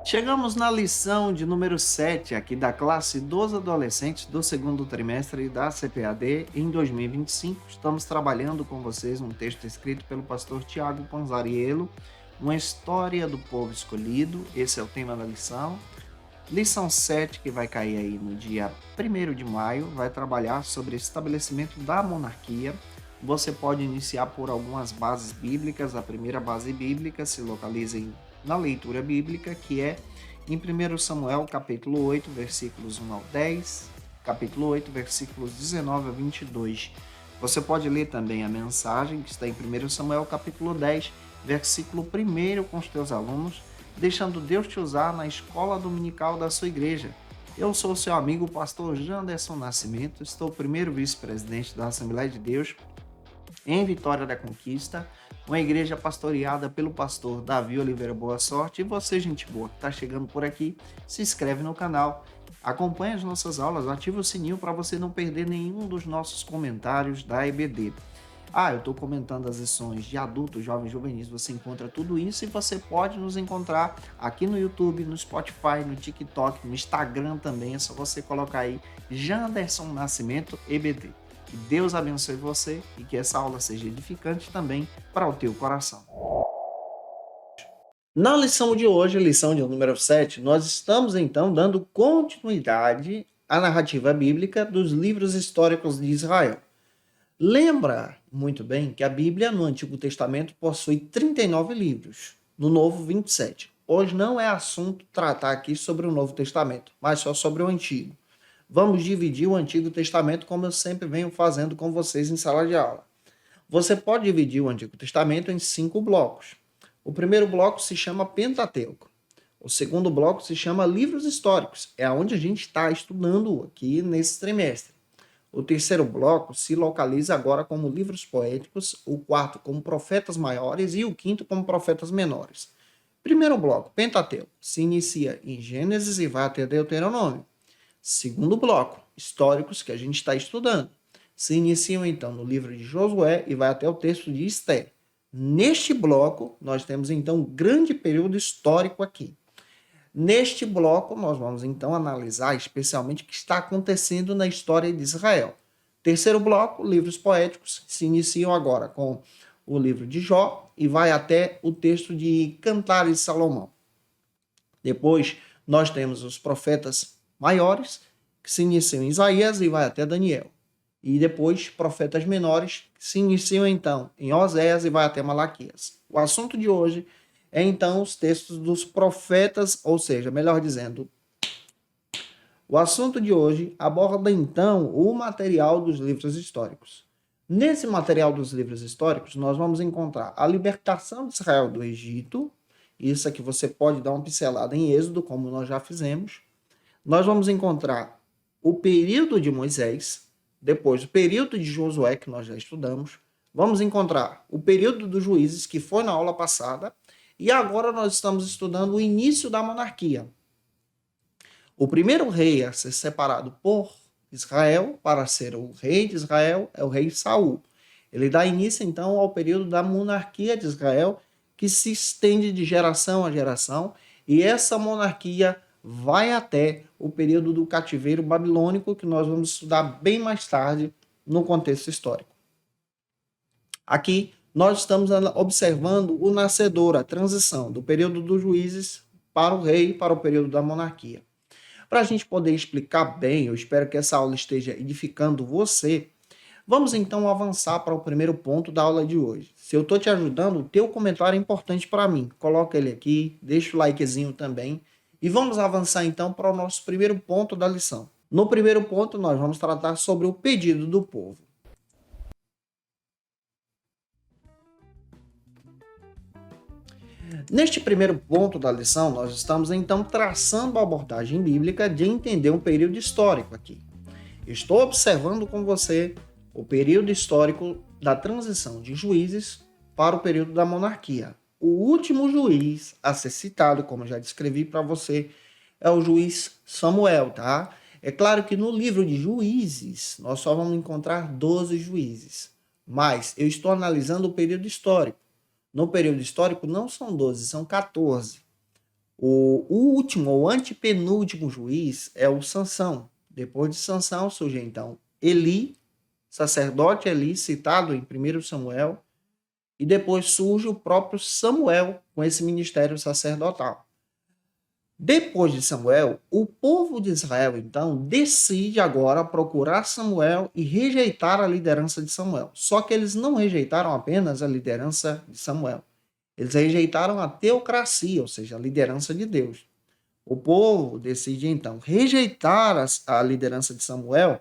Chegamos na lição de número 7 aqui da classe dos adolescentes do segundo trimestre da CPAD em 2025. Estamos trabalhando com vocês um texto escrito pelo pastor Tiago Panzariello, uma história do povo escolhido. Esse é o tema da lição. Lição 7, que vai cair aí no dia 1º de maio, vai trabalhar sobre estabelecimento da monarquia. Você pode iniciar por algumas bases bíblicas. A primeira base bíblica se localiza na leitura bíblica, que é em 1 Samuel, capítulo 8, versículos 1 ao 10, capítulo 8, versículos 19 a 22. Você pode ler também a mensagem que está em 1 Samuel, capítulo 10, versículo 1 com os teus alunos, deixando Deus te usar na escola dominical da sua igreja. Eu sou seu amigo, pastor Janderson Nascimento, estou primeiro vice-presidente da Assembleia de Deus em Vitória da Conquista, uma igreja pastoreada pelo pastor Davi Oliveira Boa Sorte. E você, gente boa, que está chegando por aqui, se inscreve no canal, acompanha as nossas aulas, ativa o sininho para você não perder nenhum dos nossos comentários da EBD. Eu estou comentando as lições de adultos, jovens, juvenis, você encontra tudo isso e você pode nos encontrar aqui no YouTube, no Spotify, no TikTok, no Instagram também, é só você colocar aí Janderson Nascimento EBD. Que Deus abençoe você e que essa aula seja edificante também para o teu coração. Na lição de hoje, lição de número 7, nós estamos então dando continuidade à narrativa bíblica dos livros históricos de Israel. Lembra muito bem que a Bíblia no Antigo Testamento possui 39 livros, no Novo 27. Hoje não é assunto tratar aqui sobre o Novo Testamento, mas só sobre o Antigo. Vamos dividir o Antigo Testamento como eu sempre venho fazendo com vocês em sala de aula. Você pode dividir o Antigo Testamento em 5 blocos. O primeiro bloco se chama Pentateuco. O segundo bloco se chama Livros Históricos. É onde a gente está estudando aqui nesse trimestre. O terceiro bloco se localiza agora como livros poéticos, o quarto como profetas maiores e o quinto como profetas menores. Primeiro bloco, Pentateuco, se inicia em Gênesis e vai até Deuteronômio. Segundo bloco, históricos, que a gente está estudando, se iniciam então no livro de Josué e vai até o texto de Esther. Neste bloco, nós temos então um grande período histórico aqui. Neste bloco, nós vamos então analisar especialmente o que está acontecendo na história de Israel. Terceiro bloco, livros poéticos, se iniciam agora com o livro de Jó e vai até o texto de Cantares de Salomão. Depois, nós temos os profetas maiores, que se iniciam em Isaías e vai até Daniel. E depois, profetas menores, que se iniciam então em Oséias e vai até Malaquias. O assunto de hoje é então os textos dos profetas, ou seja, melhor dizendo, o assunto de hoje aborda então o material dos livros históricos. Nesse material dos livros históricos, nós vamos encontrar a libertação de Israel do Egito. Isso aqui você pode dar uma pincelada em Êxodo, como nós já fizemos. Nós vamos encontrar o período de Moisés, depois o período de Josué, que nós já estudamos. Vamos encontrar o período dos juízes, que foi na aula passada. E agora nós estamos estudando o início da monarquia. O primeiro rei a ser separado por Israel para ser o rei de Israel é o rei Saul. Ele dá início então ao período da monarquia de Israel, que se estende de geração a geração, e essa monarquia vai até o período do cativeiro babilônico, que nós vamos estudar bem mais tarde no contexto histórico. Aqui nós estamos observando o nascedor, a transição do período dos juízes para o rei, para o período da monarquia. Para a gente poder explicar bem, eu espero que essa aula esteja edificando você, vamos então avançar para o primeiro ponto da aula de hoje. Se eu estou te ajudando, o teu comentário é importante para mim. Coloca ele aqui, deixa o likezinho também. E vamos avançar então para o nosso primeiro ponto da lição. No primeiro ponto, nós vamos tratar sobre o pedido do povo. Neste primeiro ponto da lição, nós estamos então traçando a abordagem bíblica de entender um período histórico aqui. Estou observando com você o período histórico da transição de juízes para o período da monarquia. O último juiz a ser citado, como já descrevi para você, é o juiz Samuel, tá? É claro que no livro de Juízes, nós só vamos encontrar 12 juízes, mas eu estou analisando o período histórico. No período histórico não são 12, são 14. O último ou antepenúltimo juiz é o Sansão. Depois de Sansão surge então Eli, sacerdote Eli, citado em 1 Samuel, e depois surge o próprio Samuel com esse ministério sacerdotal. Depois de Samuel, o povo de Israel, então, decide agora procurar Samuel e rejeitar a liderança de Samuel. Só que eles não rejeitaram apenas a liderança de Samuel. Eles rejeitaram a teocracia, ou seja, a liderança de Deus. O povo decide, então, rejeitar a liderança de Samuel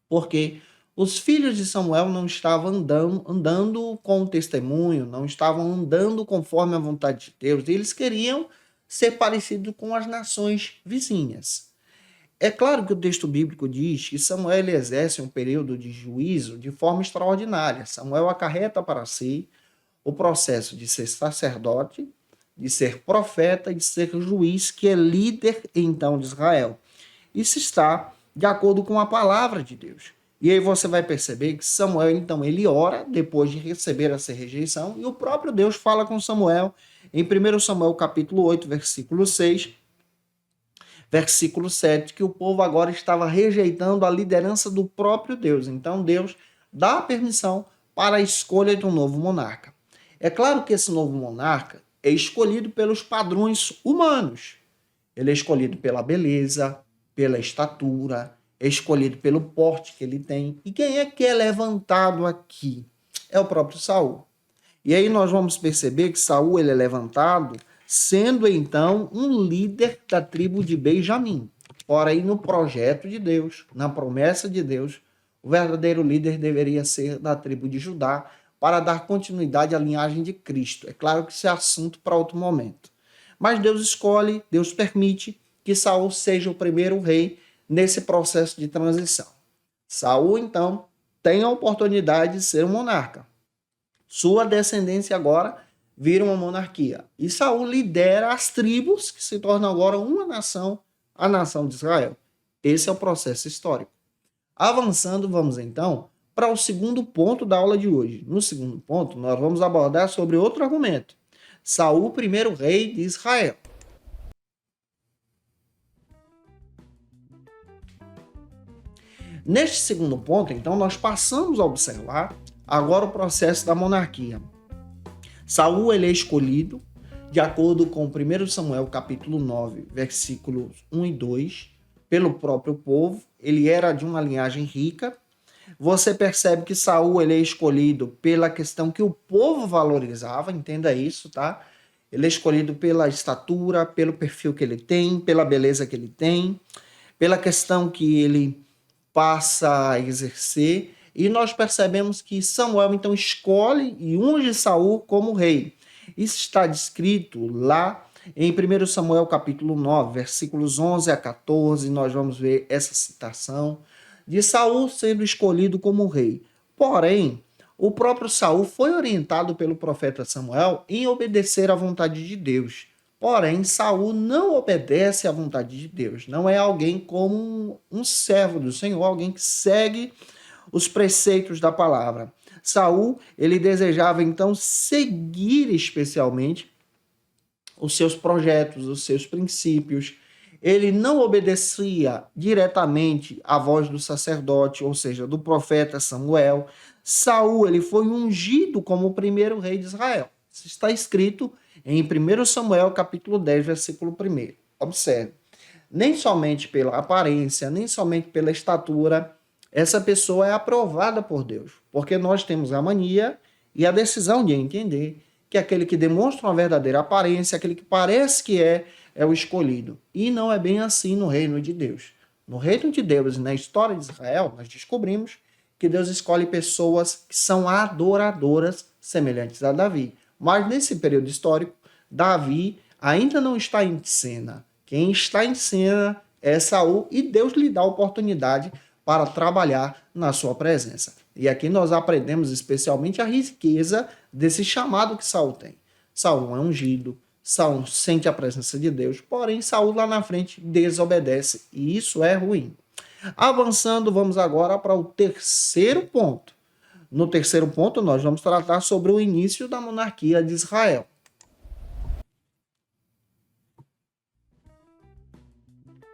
porque os filhos de Samuel não estavam andando com o testemunho, não estavam andando conforme a vontade de Deus. E eles queriam ser parecidos com as nações vizinhas. É claro que o texto bíblico diz que Samuel ele exerce um período de juízo de forma extraordinária. Samuel acarreta para si o processo de ser sacerdote, de ser profeta e de ser juiz, que é líder então de Israel. Isso está de acordo com a palavra de Deus. E aí você vai perceber que Samuel, então, ele ora depois de receber essa rejeição, e o próprio Deus fala com Samuel em 1 Samuel capítulo 8, versículo 6, versículo 7, que o povo agora estava rejeitando a liderança do próprio Deus. Então Deus dá a permissão para a escolha de um novo monarca. É claro que esse novo monarca é escolhido pelos padrões humanos. Ele é escolhido pela beleza, pela estatura, é escolhido pelo porte que ele tem. E quem é que é levantado aqui? É o próprio Saul. E aí nós vamos perceber que Saul ele é levantado sendo então um líder da tribo de Benjamim. Porém, no projeto de Deus, na promessa de Deus, o verdadeiro líder deveria ser da tribo de Judá para dar continuidade à linhagem de Cristo. É claro que isso é assunto para outro momento. Mas Deus escolhe, Deus permite que Saul seja o primeiro rei nesse processo de transição. Saul, então, tem a oportunidade de ser um monarca. Sua descendência agora vira uma monarquia. E Saul lidera as tribos que se tornam agora uma nação, a nação de Israel. Esse é o processo histórico. Avançando, vamos então para o segundo ponto da aula de hoje. No segundo ponto, nós vamos abordar sobre outro argumento. Saul, primeiro rei de Israel. Neste segundo ponto, então, nós passamos a observar agora o processo da monarquia. Saul ele é escolhido de acordo com 1 Samuel capítulo 9, versículos 1 e 2, pelo próprio povo. Ele era de uma linhagem rica. Você percebe que Saul ele é escolhido pela questão que o povo valorizava, entenda isso, tá? Ele é escolhido pela estatura, pelo perfil que ele tem, pela beleza que ele tem, pela questão que ele passa a exercer. E nós percebemos que Samuel então escolhe e unge Saul como rei. Isso está descrito lá em 1 Samuel capítulo 9, versículos 11 a 14, nós vamos ver essa citação de Saul sendo escolhido como rei. Porém, o próprio Saul foi orientado pelo profeta Samuel em obedecer à vontade de Deus. Porém, Saul não obedece à vontade de Deus. Não é alguém como um servo do Senhor, alguém que segue os preceitos da palavra. Saul, ele desejava então seguir especialmente os seus projetos, os seus princípios. Ele não obedecia diretamente à voz do sacerdote, ou seja, do profeta Samuel. Saul, ele foi ungido como o primeiro rei de Israel. Isso está escrito em 1 Samuel capítulo 10, versículo 1. Observe. Nem somente pela aparência, nem somente pela estatura, essa pessoa é aprovada por Deus, porque nós temos a mania e a decisão de entender que aquele que demonstra uma verdadeira aparência, aquele que parece que é o escolhido. E não é bem assim no reino de Deus. No reino de Deus e na história de Israel, nós descobrimos que Deus escolhe pessoas que são adoradoras, semelhantes a Davi. Mas nesse período histórico, Davi ainda não está em cena. Quem está em cena é Saul e Deus lhe dá a oportunidade para trabalhar na sua presença. E aqui nós aprendemos especialmente a riqueza desse chamado que Saul tem. Saul é ungido, Saul sente a presença de Deus, porém Saul lá na frente desobedece e isso é ruim. Avançando, vamos agora para o terceiro ponto. No terceiro ponto, nós vamos tratar sobre o início da monarquia de Israel.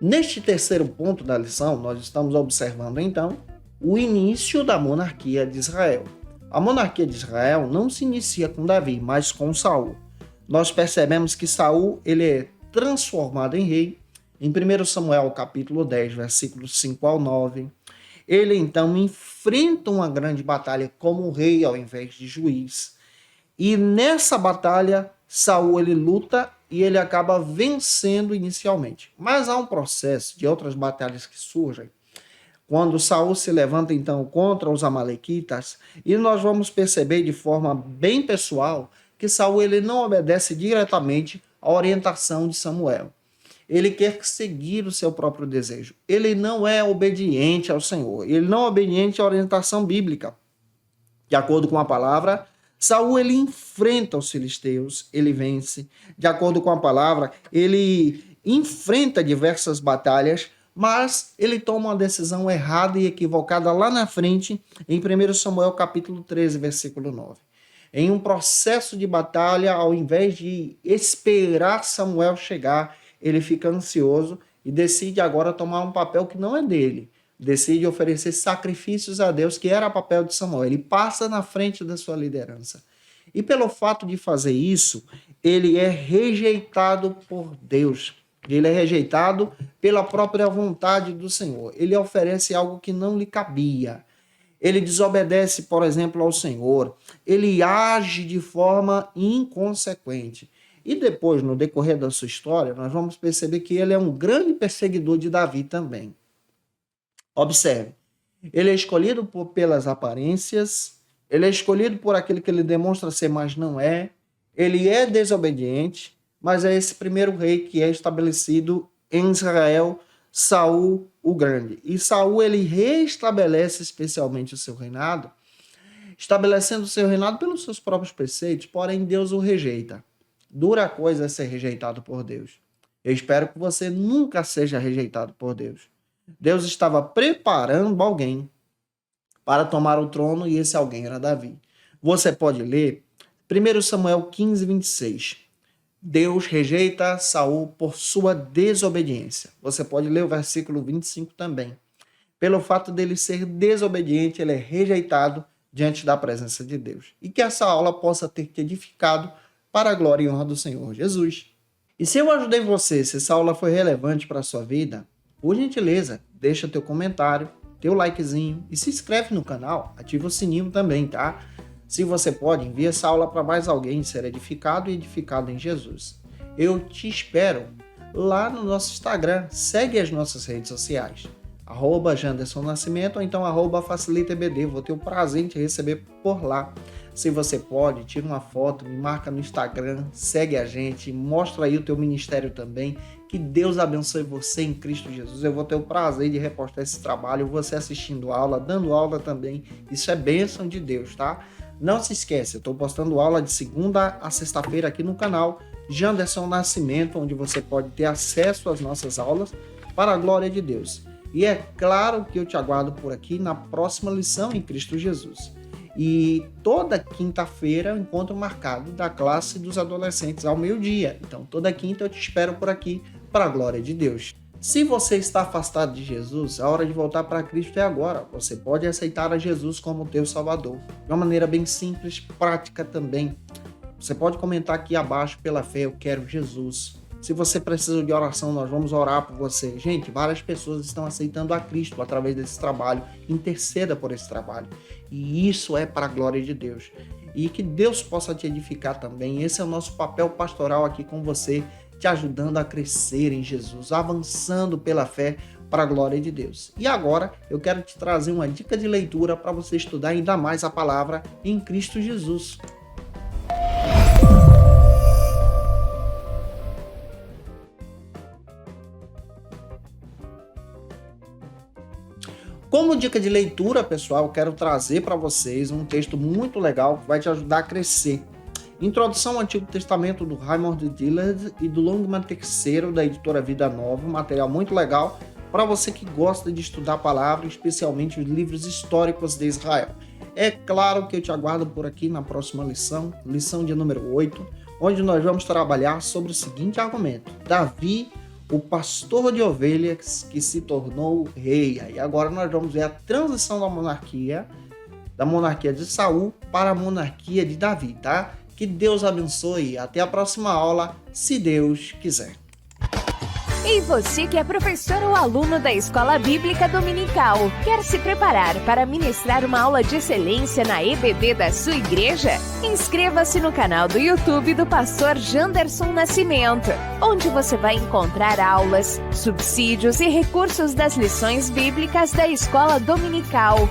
Neste terceiro ponto da lição, nós estamos observando então o início da monarquia de Israel. A monarquia de Israel não se inicia com Davi, mas com Saul. Nós percebemos que Saul ele é transformado em rei. Em 1 Samuel capítulo 10, versículos 5 ao 9, ele então enfrenta uma grande batalha como rei ao invés de juiz. E nessa batalha, Saul ele luta e ele acaba vencendo inicialmente. Mas há um processo de outras batalhas que surgem, quando Saul se levanta então contra os amalequitas, e nós vamos perceber de forma bem pessoal que Saul ele não obedece diretamente à orientação de Samuel. Ele quer seguir o seu próprio desejo. Ele não é obediente ao Senhor. Ele não é obediente à orientação bíblica. De acordo com a palavra, Saul ele enfrenta os filisteus, ele vence. De acordo com a palavra, ele enfrenta diversas batalhas, mas ele toma uma decisão errada e equivocada lá na frente, em 1 Samuel capítulo 13, versículo 9. Em um processo de batalha, ao invés de esperar Samuel chegar, ele fica ansioso e decide agora tomar um papel que não é dele. Decide oferecer sacrifícios a Deus, que era papel de Samuel. Ele passa na frente da sua liderança. E pelo fato de fazer isso, ele é rejeitado por Deus. Ele é rejeitado pela própria vontade do Senhor. Ele oferece algo que não lhe cabia. Ele desobedece, por exemplo, ao Senhor. Ele age de forma inconsequente. E depois, no decorrer da sua história, nós vamos perceber que ele é um grande perseguidor de Davi também. Observe, ele é escolhido pelas aparências, ele é escolhido por aquele que ele demonstra ser, mas não é. Ele é desobediente, mas é esse primeiro rei que é estabelecido em Israel, Saul o Grande. E Saul ele reestabelece especialmente o seu reinado, estabelecendo o seu reinado pelos seus próprios preceitos, porém Deus o rejeita. Dura coisa é ser rejeitado por Deus. Eu espero que você nunca seja rejeitado por Deus. Deus estava preparando alguém para tomar o trono e esse alguém era Davi. Você pode ler 1 Samuel 15, 26. Deus rejeita Saul por sua desobediência. Você pode ler o versículo 25 também. Pelo fato dele ser desobediente, ele é rejeitado diante da presença de Deus. E que essa aula possa ter te edificado para a glória e honra do Senhor Jesus. E se eu ajudei você, se essa aula foi relevante para a sua vida, por gentileza, deixa teu comentário, teu likezinho e se inscreve no canal, ativa o sininho também, tá? Se você pode, envia essa aula para mais alguém ser edificado e edificado em Jesus. Eu te espero lá no nosso Instagram, segue as nossas redes sociais, @Janderson Nascimento ou então @FacilitaEBD, vou ter o prazer em te receber por lá. Se você pode, tira uma foto, me marca no Instagram, segue a gente, mostra aí o teu ministério também. Que Deus abençoe você em Cristo Jesus. Eu vou ter o prazer de repostar esse trabalho, você assistindo aula, dando aula também. Isso é bênção de Deus, tá? Não se esquece, eu estou postando aula de segunda a sexta-feira aqui no canal Janderson Nascimento, onde você pode ter acesso às nossas aulas para a glória de Deus. E é claro que eu te aguardo por aqui na próxima lição em Cristo Jesus. E toda quinta-feira é o encontro marcado da classe dos adolescentes ao meio-dia. Então, toda quinta eu te espero por aqui para a glória de Deus. Se você está afastado de Jesus, a hora de voltar para Cristo é agora. Você pode aceitar a Jesus como teu Salvador. De uma maneira bem simples, prática também. Você pode comentar aqui abaixo pela fé, eu quero Jesus. Se você precisa de oração, nós vamos orar por você. Gente, várias pessoas estão aceitando a Cristo através desse trabalho. Interceda por esse trabalho. E isso é para a glória de Deus. E que Deus possa te edificar também. Esse é o nosso papel pastoral aqui com você, te ajudando a crescer em Jesus, avançando pela fé para a glória de Deus. E agora eu quero te trazer uma dica de leitura para você estudar ainda mais a palavra em Cristo Jesus. Como dica de leitura, pessoal, eu quero trazer para vocês um texto muito legal que vai te ajudar a crescer. Introdução ao Antigo Testamento do Raymond Dillard e do Longman III, da editora Vida Nova, um material muito legal para você que gosta de estudar a palavra, especialmente os livros históricos de Israel. É claro que eu te aguardo por aqui na próxima lição, lição de número 8, onde nós vamos trabalhar sobre o seguinte argumento: Davi, o pastor de ovelhas que se tornou rei. E agora nós vamos ver a transição da monarquia de Saul para a monarquia de Davi, tá? Que Deus abençoe. Até a próxima aula, se Deus quiser. E você que é professor ou aluno da Escola Bíblica Dominical, quer se preparar para ministrar uma aula de excelência na EBD da sua igreja? Inscreva-se no canal do YouTube do pastor Janderson Nascimento, onde você vai encontrar aulas, subsídios e recursos das lições bíblicas da Escola Dominical.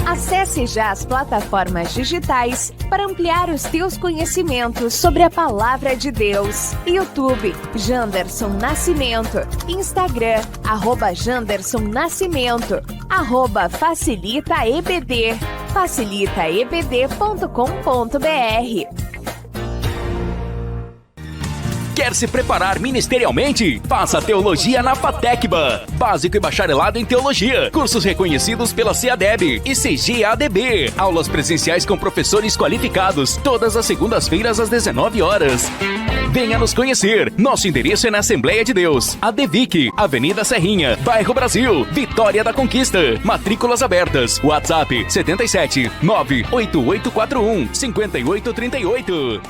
Acesse já as plataformas digitais para ampliar os teus conhecimentos sobre a Palavra de Deus. YouTube, Janderson Nascimento. Instagram, @Janderson Nascimento. @FacilitaEBD. facilitaebd.com.br. Quer se preparar ministerialmente? Faça Teologia na FATECBA. Básico e bacharelado em Teologia. Cursos reconhecidos pela CEADEB e CGADB. Aulas presenciais com professores qualificados. Todas as segundas-feiras às 19 horas. Venha nos conhecer. Nosso endereço é na Assembleia de Deus. ADVIC, Avenida Serrinha, Bairro Brasil, Vitória da Conquista. Matrículas abertas. WhatsApp 77 98841 5838.